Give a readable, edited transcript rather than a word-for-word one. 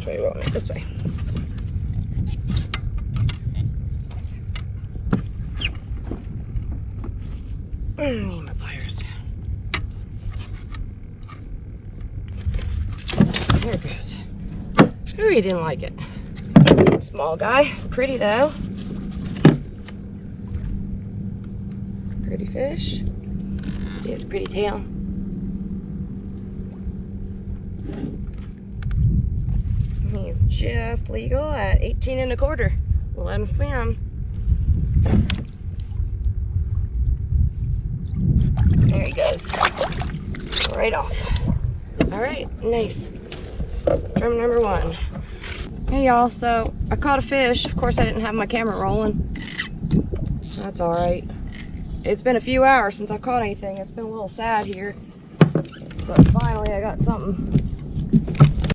Which way are we going? This way. Need my pliers. There it goes. Ooh, you didn't like it. Small guy. Pretty though. Pretty fish. He has a pretty tail. He's just legal at 18 1/4. We'll let him swim. There he goes. Right off. All right, nice. Drum number 1. Hey y'all, so I caught a fish. Of course I didn't have my camera rolling. That's all right. It's been a few hours since I caught anything. It's been a little sad here. But finally I got something